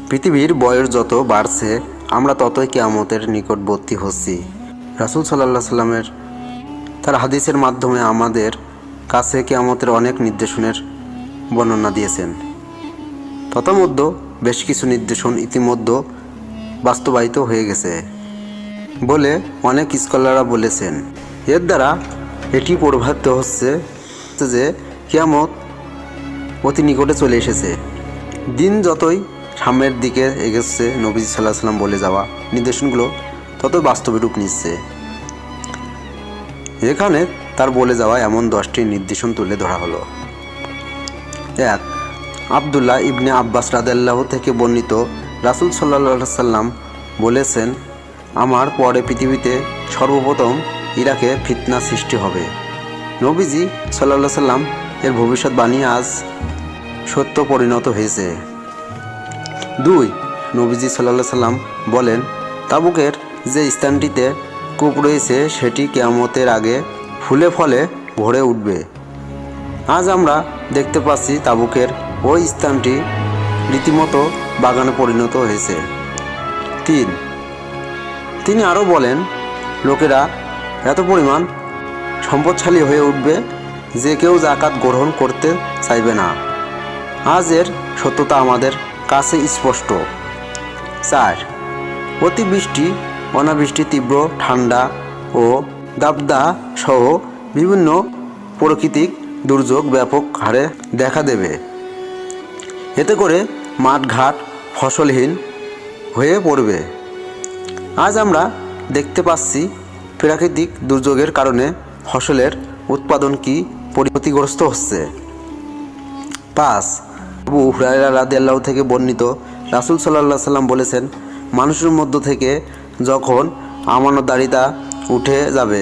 পৃথিবীর বয়স যত বাড়ছে আমরা ততই কিয়ামতের নিকটবর্তী হচ্ছি। রাসূল সাল্লাল্লাহু আলাইহি সাল্লামের তার হাদিসের মাধ্যমে আমাদের কাছে কিয়ামতের অনেক নির্দেশনের বর্ণনা দিয়েছেন। তন্মধ্যে বেশ কিছু নির্দেশন ইতিমধ্যে বাস্তবায়িত হয়ে গেছে বলে অনেক স্কলাররা বলেছেন। এর দ্বারা এটি প্রভাবিত হচ্ছে যে কিয়ামত অতি নিকটে চলে এসেছে। দিন যতই সামনের দিকে এগোচ্ছে নবীজি সাল্লাল্লাহু আলাইহি সাল্লাম বলে যাওয়া নির্দেশনগুলো ততই বাস্তবে রূপ নিচ্ছে। এখানে তার বলে যাওয়া এমন 10টি নির্দেশন তুলে ধরা হলো। 1. আব্দুল্লাহ ইবনে আব্বাস রাদিয়াল্লাহু থেকে বর্ণিত, রাসূল সাল্লাল্লাহু আলাইহি সাল্লাম বলেছেন, আমার পরে পৃথিবীতে সর্বপ্রথম ইরাকে ফিতনা সৃষ্টি হবে। নবীজি সাল্লাল্লাহু আলাইহি সাল্লাম এর ভবিষ্যৎবাণী আজ সত্য পরিণত হয়েছে। 2. নবীজি সাল্লাল্লাহু আলাইহি সাল্লাম বলেন, তাবুকের যে স্থানটিতে কূপ রয়েছে সেটি কিয়ামতের আগে ফুলে ফলে ভরে উঠবে। আজ আমরা দেখতে পাচ্ছি তাবুকের ওই স্থানটি রীতিমতো বাগানে পরিণত হয়েছে। 3. তিনি আরও বলেন, লোকেরা এত পরিমাণ সম্পদশালী হয়ে উঠবে যে কেউ যাকাত গ্রহণ করতে চাইবে না। আজ এর সত্যতা আমাদের কাছে স্পষ্ট। 4. অতিবৃষ্টি, অনাবৃষ্টি, তীব্র ঠান্ডা ও দাবদাহ সহ বিভিন্ন প্রাকৃতিক দুর্যোগ ব্যাপক হারে দেখা দেবে। এতে করে মাঠঘাট ফসলহীন হয়ে পড়বে। আজ আমরা দেখতে পাচ্ছি প্রাকৃতিক দুর্যোগের কারণে ফসলের উৎপাদন কি ক্ষতিগ্রস্ত হচ্ছে। 5. আবু হুরায়রা রাদিয়াল্লাহু থেকে বর্ণিত, রাসূল সাল্লাল্লাহু আলাইহি সাল্লাম বলেছেন, মানুষের মধ্য থেকে যখন আমানতদারিতা উঠে যাবে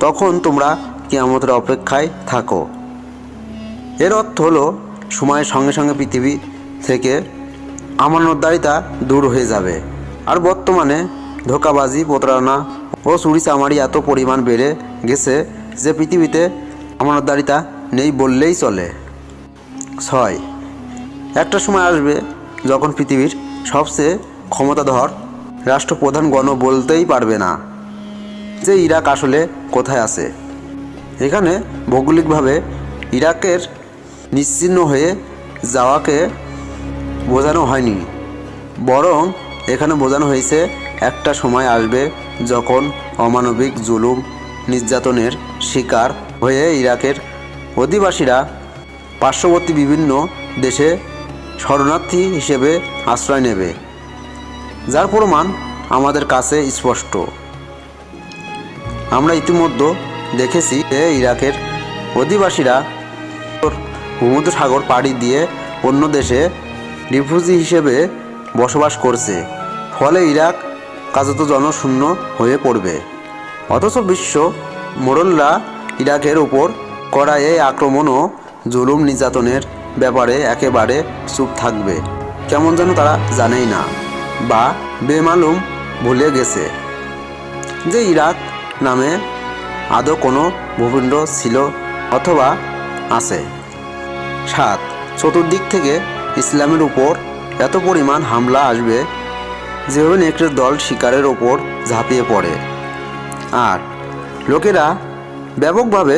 তখন তোমরা কিয়ামতের অপেক্ষায় থাকো। এর অর্থ হলো সময়ের সঙ্গে সঙ্গে পৃথিবী থেকে আমানতদারিতা দূর হয়ে যাবে। আর বর্তমানে ধোঁকাবাজি, প্রতারণা ও চুরিচামারি এত পরিমাণ বেড়ে গেছে যে পৃথিবীতে আমানতদারিতা নেই বললেই চলে। 6. একটা সময় আসবে যখন পৃথিবীর সবচেয়ে ক্ষমতাধর রাষ্ট্রপ্রধানগণ বলতেই পারবে না যে ইরাক আসলে কোথায় আছে। এখানে ভৌগোলিকভাবে ইরাকের নিশ্চিহ্ন হয়ে যাওয়াকে বোঝানো হয়নি, বরং এখানে বোঝানো হয়েছে একটা সময় আসবে যখন অমানবিক জুলুম নির্যাতনের শিকার হয়ে ইরাকের অধিবাসীরা পার্শ্ববর্তী বিভিন্ন দেশে শরণার্থী হিসেবে আশ্রয় নেবে, যার প্রমাণ আমাদের কাছে স্পষ্ট। আমরা ইতিমধ্যে দেখেছি যে ইরাকের অধিবাসীরা ভূমধ্যসাগর পাড়ি দিয়ে অন্য দেশে রিফিউজি হিসেবে বসবাস করছে, ফলে ইরাক কার্যত জনশূন্য হয়ে পড়বে। অথচ বিশ্ব মোড়লরা ইরাকের উপর করা এই আক্রমণ ও জুলুম নির্যাতনের ব্যাপারে একেবারে চুপ থাকবে, কেমন যেন তারা জানেই না বা বেমালুম ভুলে গেছে যে ইরাক নামে আদৌ কোনো ভূখণ্ড ছিল অথবা আছে। 7. চতুর্দিক থেকে ইসলামের উপর এত পরিমাণ হামলা আসবে যেভাবে নেকড়ের দল শিকারের ওপর ঝাঁপিয়ে পড়ে। 8. লোকেরা ব্যাপকভাবে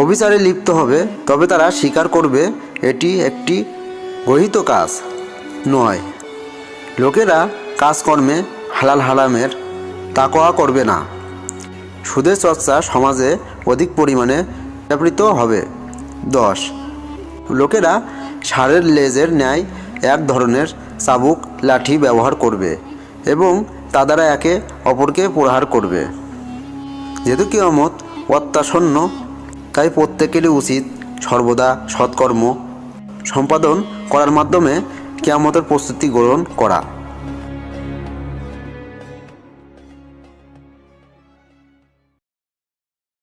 অবিচারে লিপ্ত হবে, তবে তারা স্বীকার করবে এটি একটি গহিত কাজ। 9. লোকেরা কাজকর্মে হালাল হারামের তাকওয়া করবে না। সুদের চর্চা সমাজে অধিক পরিমাণে ব্যাপৃত হবে। 10. লোকেরা ষাঁড়ের লেজের ন্যায় এক ধরনের চাবুক লাঠি ব্যবহার করবে এবং তা দ্বারা একে অপরকে প্রহার করবে। যেহেতু কিয়ামত অত্যাসন্ন, তাই প্রত্যেকেরই উচিত সর্বদা সৎকর্ম সম্পাদন করার মাধ্যমে কিয়ামতের প্রস্তুতি গ্রহণ করা।